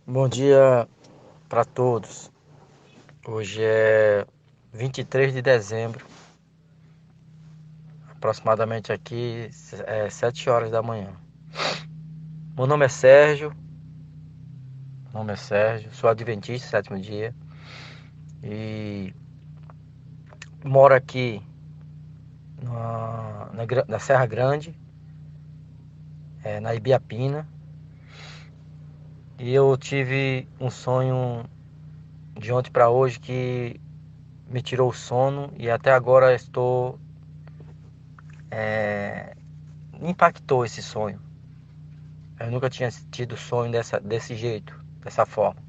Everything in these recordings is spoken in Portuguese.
Bom dia para todos. Hoje é 23 de dezembro, aproximadamente aqui 7 horas da manhã. Meu nome é Sérgio, sou adventista, sétimo dia, e moro aqui na Serra Grande, na Ibiapina, e eu tive um sonho de ontem para hoje que me tirou o sono e até agora impactou esse sonho. Eu nunca tinha tido sonho desse jeito, dessa forma.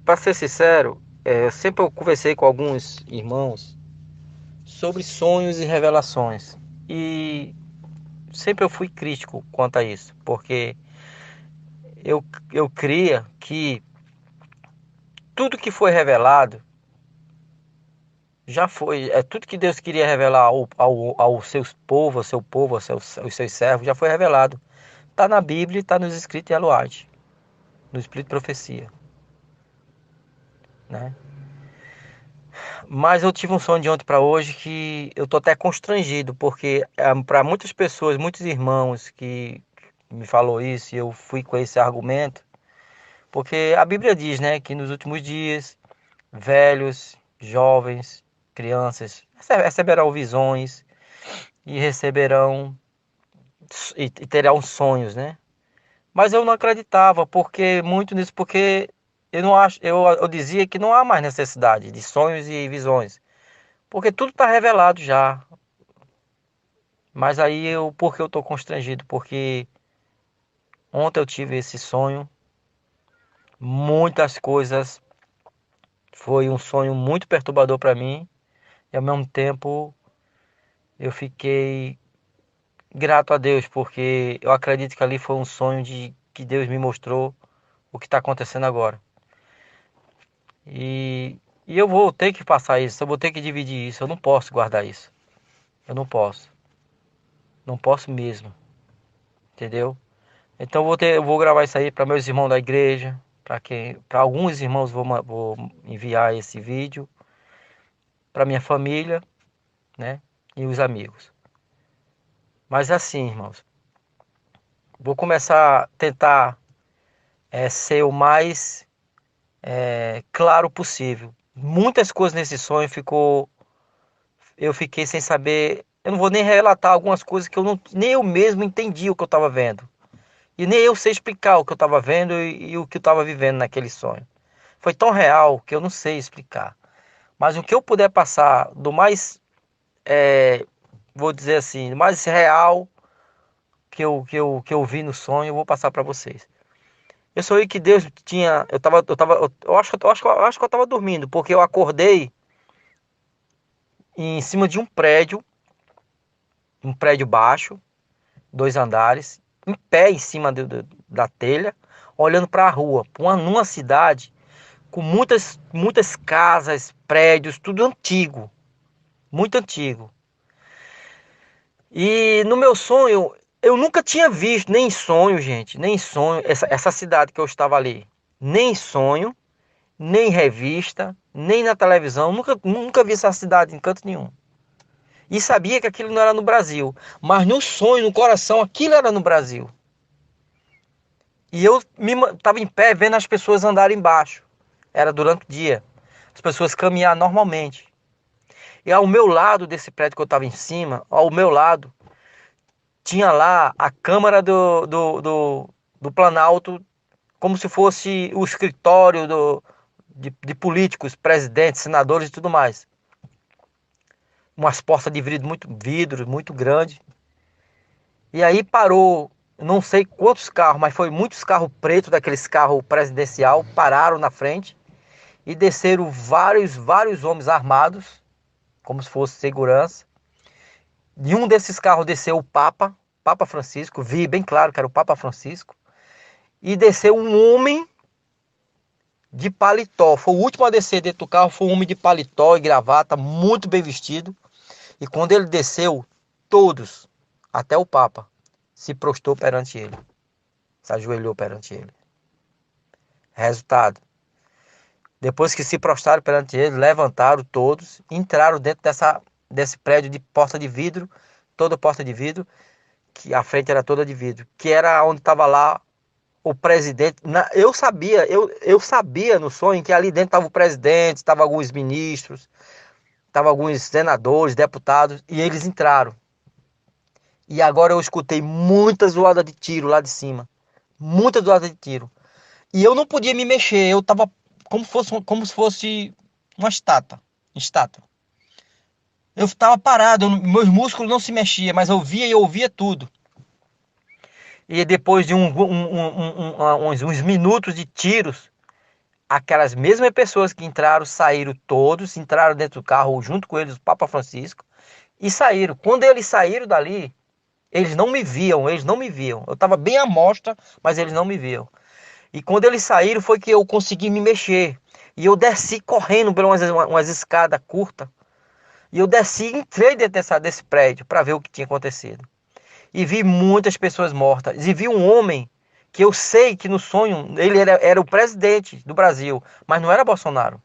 Para ser sincero, sempre eu conversei com alguns irmãos sobre sonhos e revelações. E sempre eu fui crítico quanto a isso, porque eu cria que tudo que foi revelado já foi. Tudo que Deus queria revelar ao seus povo, ao seu povo, aos seus servos, já foi revelado. Está na Bíblia e está nos escritos em Eloate, no Espírito de Profecia, né? Mas eu tive um sonho de ontem para hoje que eu tô até constrangido, porque para muitas pessoas, muitos irmãos que me falou isso, e eu fui com esse argumento, porque a Bíblia diz, né, que nos últimos dias, velhos, jovens, crianças receberão visões e receberão e terão sonhos, né? Mas eu não acreditava, porque muito nisso, porque eu não acho, eu dizia que não há mais necessidade de sonhos e visões. Porque tudo está revelado já. Mas aí porque eu estou constrangido? Porque ontem eu tive esse sonho, muitas coisas, foi um sonho muito perturbador para mim, e ao mesmo tempo eu fiquei grato a Deus, porque eu acredito que ali foi um sonho de que Deus me mostrou o que está acontecendo agora. E, e eu vou ter que passar isso, eu vou ter que dividir isso, eu não posso guardar isso. Eu não posso, não posso mesmo, entendeu? Então eu vou gravar isso aí para meus irmãos da igreja, para alguns irmãos vou enviar esse vídeo, para minha família, né, e os amigos. Mas assim, irmãos, vou começar a tentar ser o mais claro possível. Muitas coisas nesse sonho eu fiquei sem saber. Eu não vou nem relatar algumas coisas que eu não, nem eu mesmo entendi o que eu estava vendo. E nem eu sei explicar o que eu estava vendo e o que eu estava vivendo naquele sonho. Foi tão real que eu não sei explicar. Mas o que eu puder passar do mais, vou dizer assim, do mais real que eu vi no sonho, eu vou passar para vocês. Eu sonhei que Deus tinha, eu acho que eu estava dormindo, porque eu acordei em cima de um prédio baixo, 2 andares, em pé em cima da telha, olhando para a rua, numa cidade com muitas casas, prédios, tudo antigo, muito antigo. E no meu sonho, eu nunca tinha visto, nem em sonho, gente, nem em sonho, essa cidade que eu estava ali. Nem em sonho, nem em revista, nem na televisão. Nunca vi essa cidade em canto nenhum. E sabia que aquilo não era no Brasil. Mas no sonho, no coração, aquilo era no Brasil. E eu estava em pé vendo as pessoas andarem embaixo. Era durante o dia. As pessoas caminhar normalmente. E ao meu lado desse prédio que eu estava em cima, ao meu lado, tinha lá a Câmara do Planalto, como se fosse o escritório de políticos, presidentes, senadores e tudo mais. Umas portas de vidro muito grande. E aí parou, não sei quantos carros, mas foi muitos carros pretos, daqueles carros presidencial, pararam na frente e desceram vários homens armados, como se fosse segurança. De um desses carros desceu o Papa Francisco, vi bem claro que era o Papa Francisco, e desceu um homem de paletó. Foi o último a descer dentro do carro, foi um homem de paletó e gravata, muito bem vestido. E quando ele desceu, todos, até o Papa, se prostrou perante ele. se ajoelhou perante ele. Resultado, depois que se prostraram perante ele, levantaram todos, entraram dentro desse prédio de porta de vidro, toda porta de vidro, que a frente era toda de vidro, que era onde estava lá o presidente. Eu sabia no sonho que ali dentro estava o presidente, estava alguns ministros, estava alguns senadores, deputados, e eles entraram. E agora eu escutei muita zoada de tiro lá de cima, muita zoada de tiro. E eu não podia me mexer, eu estava como se fosse uma estátua. Eu estava parado, meus músculos não se mexiam, mas eu via e ouvia tudo. E depois de uns minutos de tiros, aquelas mesmas pessoas que entraram, saíram todos, entraram dentro do carro junto com eles, o Papa Francisco, e saíram. Quando eles saíram dali, eles não me viam. Eu estava bem à mostra, mas eles não me viam. E quando eles saíram foi que eu consegui me mexer. E eu desci correndo por umas escadas curtas. E eu desci e entrei dentro desse prédio para ver o que tinha acontecido. E vi muitas pessoas mortas. E vi um homem que eu sei que no sonho ele era o presidente do Brasil, mas não era Bolsonaro,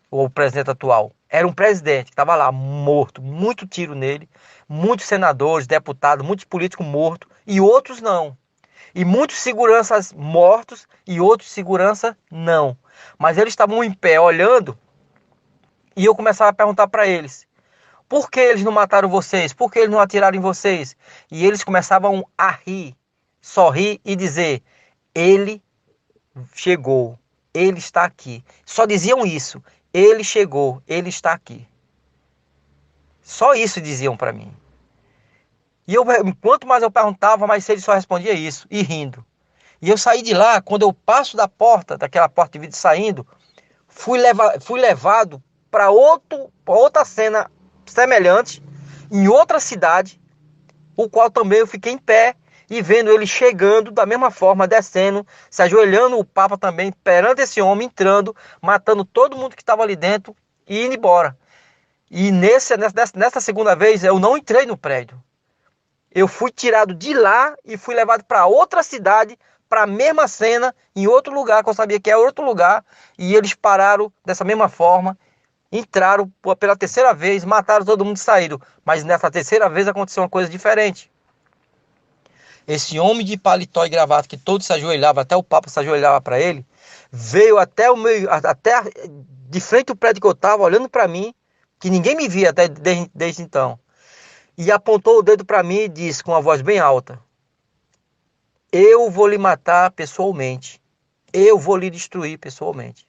o presidente atual. Era um presidente que estava lá morto, muito tiro nele, muitos senadores, deputados, muitos políticos mortos e outros não. E muitos seguranças mortos e outros segurança não. Mas eles estavam em pé olhando e eu começava a perguntar para eles: por que eles não mataram vocês? Por que eles não atiraram em vocês? E eles começavam a rir, sorrir e dizer: ele chegou, ele está aqui. Só diziam isso: ele chegou, ele está aqui. Só isso diziam para mim. E quanto mais eu perguntava, mais eles só respondia isso, e rindo. E eu saí de lá, quando eu passo da porta, daquela porta de vidro saindo, fui levado para outra cena semelhante, em outra cidade, o qual também eu fiquei em pé e vendo ele chegando da mesma forma, descendo, se ajoelhando, o Papa também, perante esse homem, entrando, matando todo mundo que estava ali dentro e indo embora. E nessa segunda vez eu não entrei no prédio. Eu fui tirado de lá e fui levado para outra cidade, para a mesma cena, em outro lugar, que eu sabia que era outro lugar, e eles pararam dessa mesma forma, entraram pela terceira vez, mataram todo mundo e saíram. Mas nessa terceira vez aconteceu uma coisa diferente. Esse homem de paletó e gravata, que todos se ajoelhavam, até o Papa se ajoelhava para ele, veio até de frente ao prédio que eu estava, olhando para mim, que ninguém me via até desde então. E apontou o dedo para mim e disse com uma voz bem alta: eu vou lhe matar pessoalmente. Eu vou lhe destruir pessoalmente.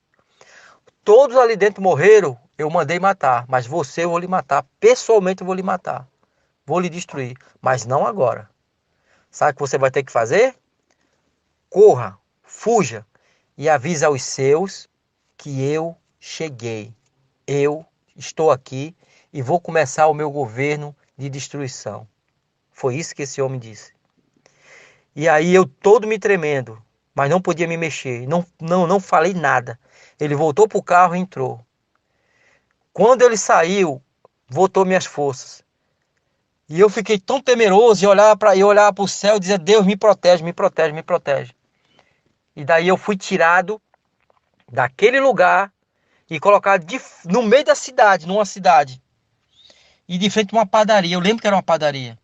Todos ali dentro morreram, eu mandei matar. Mas você eu vou lhe matar. Pessoalmente eu vou lhe matar. Vou lhe destruir. Mas não agora. Sabe o que você vai ter que fazer? Corra, fuja e avise aos seus que eu cheguei. Eu estou aqui e vou começar o meu governo de destruição. Foi isso que esse homem disse. E aí eu todo me tremendo, mas não podia me mexer, não falei nada. Ele voltou para o carro e entrou. Quando ele saiu, voltou minhas forças. E eu fiquei tão temeroso e olhava para o céu e dizia: Deus, me protege, me protege, me protege. E daí eu fui tirado daquele lugar e colocado no meio da cidade, numa cidade. E de frente a uma padaria. Eu lembro que era uma padaria.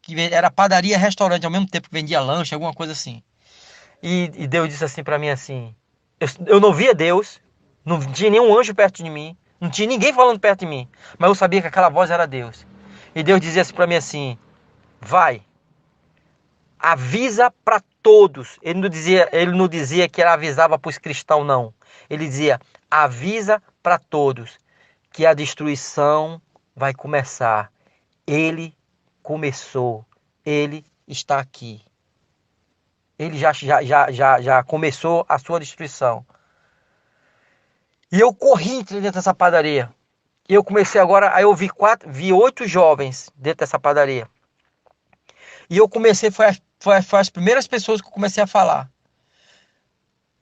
Que era padaria e restaurante ao mesmo tempo, que vendia lanche, alguma coisa assim. E Deus disse assim para mim assim: eu não via Deus, não tinha nenhum anjo perto de mim, não tinha ninguém falando perto de mim, mas eu sabia que aquela voz era Deus. E Deus dizia assim para mim assim: vai, avisa para todos. Ele não dizia que ele avisava para os cristãos, não. Ele dizia: avisa para todos que a destruição vai começar. Ele começou, ele está aqui. Ele já começou a sua destruição. E eu corri dentro dessa padaria. E eu comecei agora, aí eu vi 8 jovens dentro dessa padaria. E eu comecei, foi as primeiras pessoas que eu comecei a falar.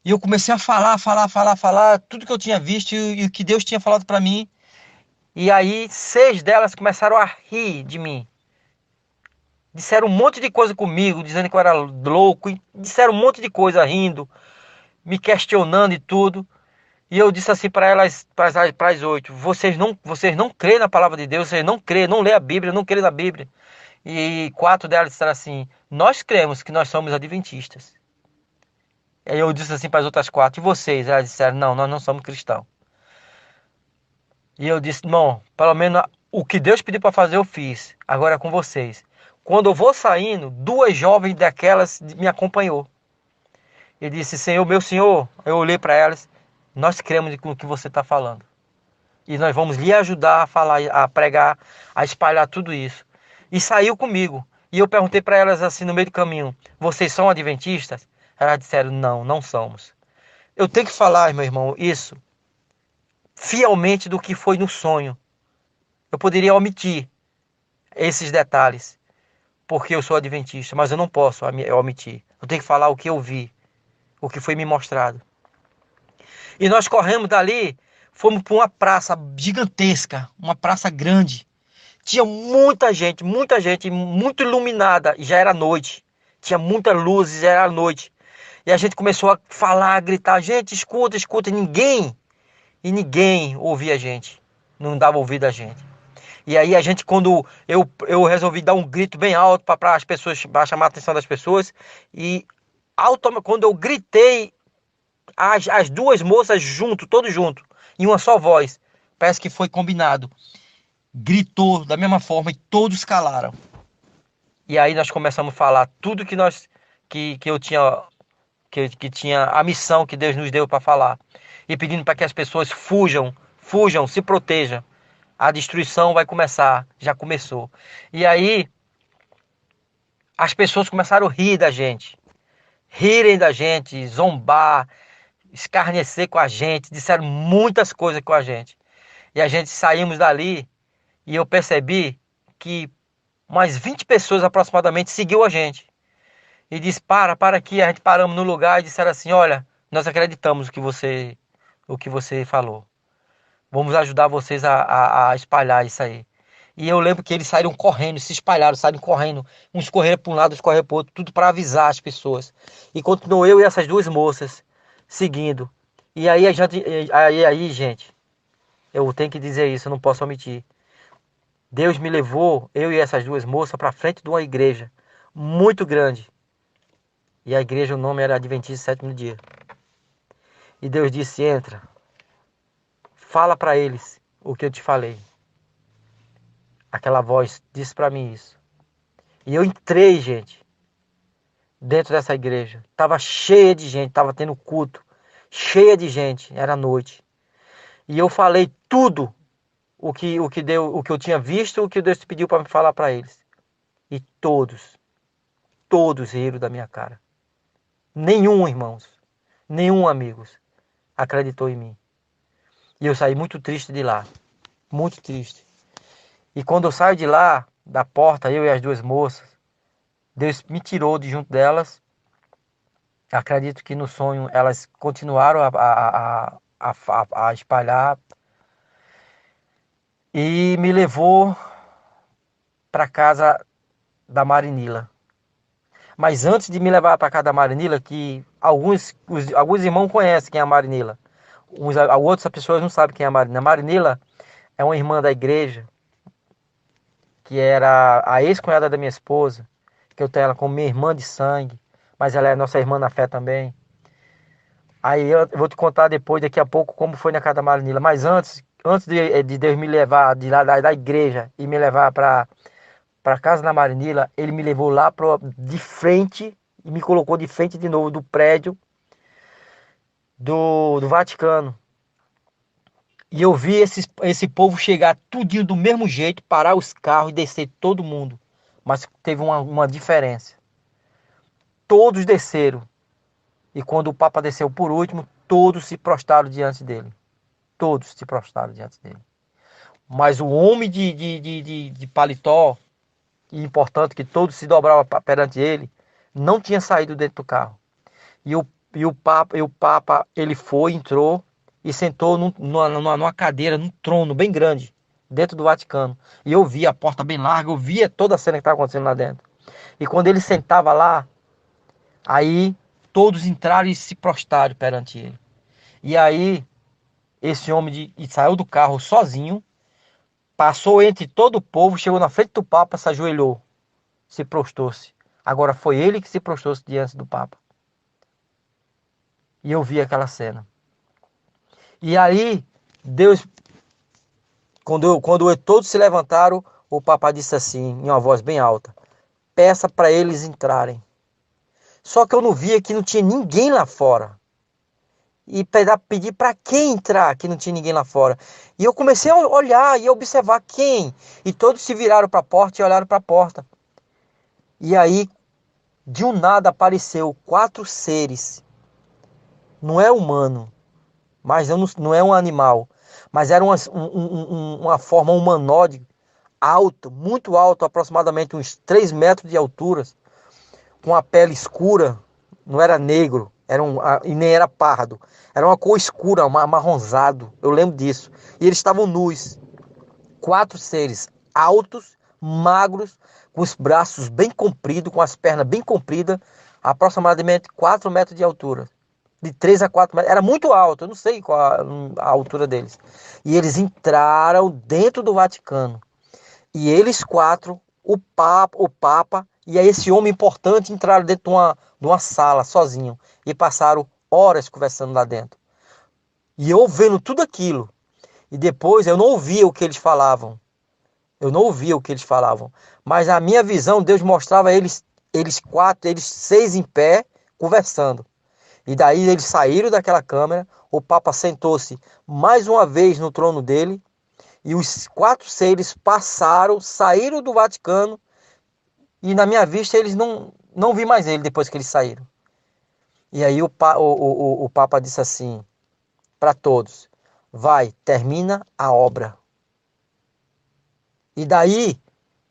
E eu comecei a falar, tudo que eu tinha visto e o que Deus tinha falado para mim. E aí 6 delas começaram a rir de mim. Disseram um monte de coisa comigo, dizendo que eu era louco, e disseram um monte de coisa rindo, me questionando e tudo. E eu disse assim para elas, para as 8, vocês não creem na palavra de Deus, vocês não creem, não lê a Bíblia, não creem na Bíblia. E 4 delas disseram assim, nós cremos que nós somos adventistas. Aí eu disse assim para as outras 4, e vocês? Elas disseram, não, nós não somos cristãos. E eu disse, não, pelo menos o que Deus pediu para fazer eu fiz, agora é com vocês. Quando eu vou saindo, 2 jovens daquelas me acompanhou. E disse, Senhor, meu Senhor, eu olhei para elas, nós cremos no que você está falando. E nós vamos lhe ajudar a falar, a pregar, a espalhar tudo isso. E saiu comigo. E eu perguntei para elas assim no meio do caminho, vocês são adventistas? Elas disseram, não, não somos. Eu tenho que falar, meu irmão, isso fielmente do que foi no sonho. Eu poderia omitir esses detalhes, porque eu sou adventista, mas eu não posso omitir. Eu tenho que falar o que eu vi, o que foi me mostrado. E nós corremos dali, fomos para uma praça gigantesca, uma praça grande. Tinha muita gente, muito iluminada, e já era noite. Tinha muitas luzes, já era noite. E a gente começou a falar, a gritar, gente, escuta, escuta, e ninguém ouvia a gente, não dava ouvido a gente. E aí a gente, quando eu resolvi dar um grito bem alto para as pessoas, para chamar a atenção das pessoas, e quando eu gritei, as 2 moças junto, todos juntos, em uma só voz, parece que foi combinado, gritou da mesma forma e todos calaram. E aí nós começamos a falar tudo que eu tinha, que tinha a missão que Deus nos deu para falar, e pedindo para que as pessoas fujam, se protejam. A destruição vai começar, já começou. E aí as pessoas começaram a rirem da gente, zombar, escarnecer com a gente, disseram muitas coisas com a gente. E a gente saímos dali e eu percebi que umas 20 pessoas aproximadamente seguiu a gente. E disse, para aqui. A gente paramos no lugar e disseram assim, olha, nós acreditamos o que você falou. Vamos ajudar vocês a espalhar isso aí. E eu lembro que eles saíram correndo, se espalharam, saíram correndo. Uns correram para um lado, outros correram para o outro, tudo para avisar as pessoas. E continuou eu e essas 2 moças seguindo. E aí, gente, eu tenho que dizer isso, eu não posso omitir. Deus me levou, eu e essas 2 moças, para frente de uma igreja muito grande. E a igreja, o nome era Adventista Sétimo Dia. E Deus disse, entra, fala para eles o que eu te falei. Aquela voz disse para mim isso. E eu entrei, gente, dentro dessa igreja. Tava cheia de gente, tava tendo culto. Cheia de gente, era noite. E eu falei tudo o que eu tinha visto, o que Deus pediu para me falar para eles. E todos riram da minha cara. Nenhum, irmãos, nenhum, amigos, acreditou em mim. E eu saí muito triste de lá, muito triste. E quando eu saio de lá, da porta, eu e as 2 moças, Deus me tirou de junto delas. Acredito que no sonho elas continuaram a espalhar. E me levou para casa da Marinila. Mas antes de me levar para casa da Marinila, que alguns irmãos conhecem quem é a Marinila. Outras pessoas não sabem quem é a Marinila. A Marinila é uma irmã da igreja, que era a ex-cunhada da minha esposa, que eu tenho ela como minha irmã de sangue, mas ela é nossa irmã na fé também. Aí eu vou te contar depois, daqui a pouco, como foi na casa da Marinila. Mas antes de Deus me levar de lá da igreja e me levar para casa da Marinila, ele me levou lá de frente e me colocou de frente de novo do prédio do Vaticano. E eu vi esse povo chegar tudinho do mesmo jeito, parar os carros e descer todo mundo. Mas teve uma diferença. Todos desceram. E quando o Papa desceu por último, todos se prostraram diante dele. Todos se prostraram diante dele. Mas o homem de paletó, e importante que todos se dobravam perante ele, não tinha saído dentro do carro. E o Papa, ele entrou e sentou numa cadeira, num trono bem grande, dentro do Vaticano. E eu vi a porta bem larga, eu via toda a cena que estava acontecendo lá dentro. E quando ele sentava lá, aí todos entraram e se prostraram perante ele. E aí esse homem saiu do carro sozinho, passou entre todo o povo, chegou na frente do Papa, se ajoelhou, se prostrou-se. Agora foi ele que se prostrou-se diante do Papa. E eu vi aquela cena. E aí, Deus, quando todos se levantaram, o Papa disse assim, em uma voz bem alta: peça para eles entrarem. Só que eu não via que não tinha ninguém lá fora. E pedir para quem entrar, que não tinha ninguém lá fora. E eu comecei a olhar e observar quem. E todos se viraram para a porta e olharam para a porta. E aí, de um nada, apareceu 4 seres. Não é humano, mas não é um animal. Mas era uma forma humanoide, alto, muito alto, aproximadamente uns 3 metros de altura, com a pele escura, não era negro, e nem era pardo, era uma cor escura, amarronzado, eu lembro disso. E eles estavam nus, 4 seres altos, magros, com os braços bem compridos, com as pernas bem compridas, aproximadamente 4 metros de altura. De 3 a 4 metros, era muito alto, eu não sei qual a altura deles. E eles entraram dentro do Vaticano. E eles 4, o Papa e aí esse homem importante entraram dentro de uma sala sozinho e passaram horas conversando lá dentro. E eu vendo tudo aquilo. E depois eu não ouvia o que eles falavam. Eu não ouvia o que eles falavam. Mas a minha visão, Deus mostrava eles 4, eles 6 em pé, conversando. E daí eles saíram daquela câmera, o Papa sentou-se mais uma vez no trono dele, e os 4 seres passaram, saíram do Vaticano, e na minha vista eles não vi mais ele depois que eles saíram. E aí o Papa disse assim para todos: vai, termina a obra. E daí,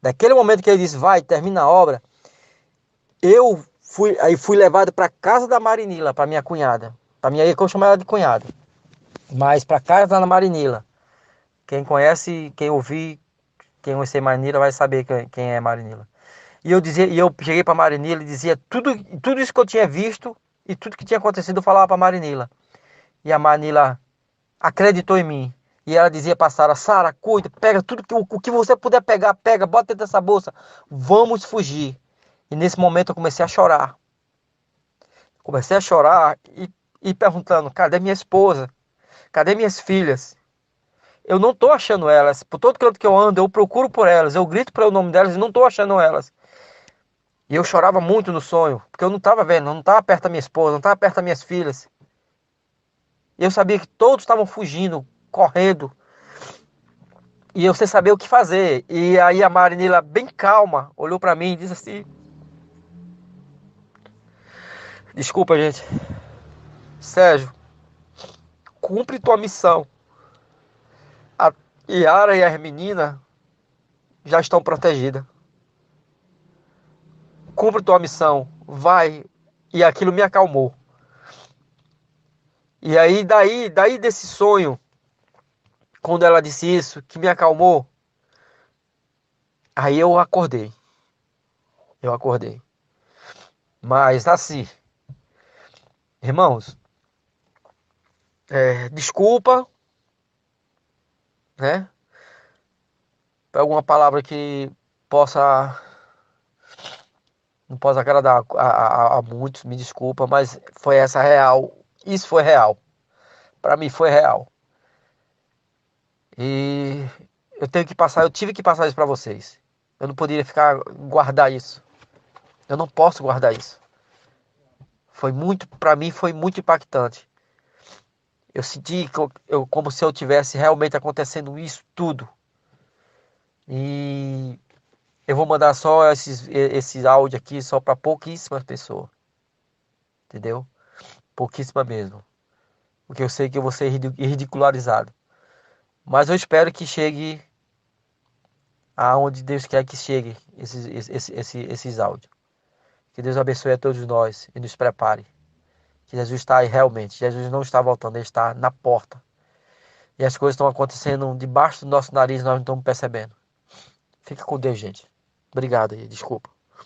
daquele momento que ele disse, vai, termina a obra, eu fui levado para casa da Marinila, para minha cunhada. Para minha, eu chamo ela de cunhada. Mas para casa da Marinila. Quem conhece, quem ouvir, quem conhecer Marinila vai saber quem é Marinila. E eu cheguei para Marinila e dizia tudo isso que eu tinha visto e tudo que tinha acontecido, eu falava para Marinila. E a Marinila acreditou em mim. E ela dizia para Sara: Sara, cuida, pega tudo o que você puder pegar, pega, bota dentro dessa bolsa. Vamos fugir. E nesse momento eu comecei a chorar. Comecei a chorar e perguntando: cadê minha esposa? Cadê minhas filhas? Eu não estou achando elas. Por todo canto que eu ando, eu procuro por elas. Eu grito para o nome delas e não estou achando elas. E eu chorava muito no sonho, porque eu não estava vendo, não estava perto da minha esposa, não estava perto das minhas filhas. E eu sabia que todos estavam fugindo, correndo. E eu sem saber o que fazer. E aí a Marinila, bem calma, olhou para mim e disse assim: desculpa, gente. Sérgio, cumpre tua missão. A Yara e as meninas já estão protegidas. Cumpre tua missão. Vai. E aquilo me acalmou. E aí, daí desse sonho, quando ela disse isso, que me acalmou, aí eu acordei. Eu acordei. Mas assim, irmãos, desculpa, né? Por alguma palavra que possa não possa agradar a muitos, me desculpa, mas foi essa real. Isso foi real. Para mim foi real. E eu tive que passar isso para vocês. Eu não poderia guardar isso. Eu não posso guardar isso. Para mim foi muito impactante. Eu senti como se eu tivesse realmente acontecendo isso tudo. E eu vou mandar só esses áudios aqui só para pouquíssimas pessoas. Entendeu? Pouquíssima mesmo. Porque eu sei que eu vou ser ridicularizado. Mas eu espero que chegue aonde Deus quer que chegue esses áudios. Que Deus abençoe a todos nós e nos prepare. Que Jesus está aí realmente. Jesus não está voltando, ele está na porta. E as coisas estão acontecendo debaixo do nosso nariz e nós não estamos percebendo. Fica com Deus, gente. Obrigado aí, desculpa.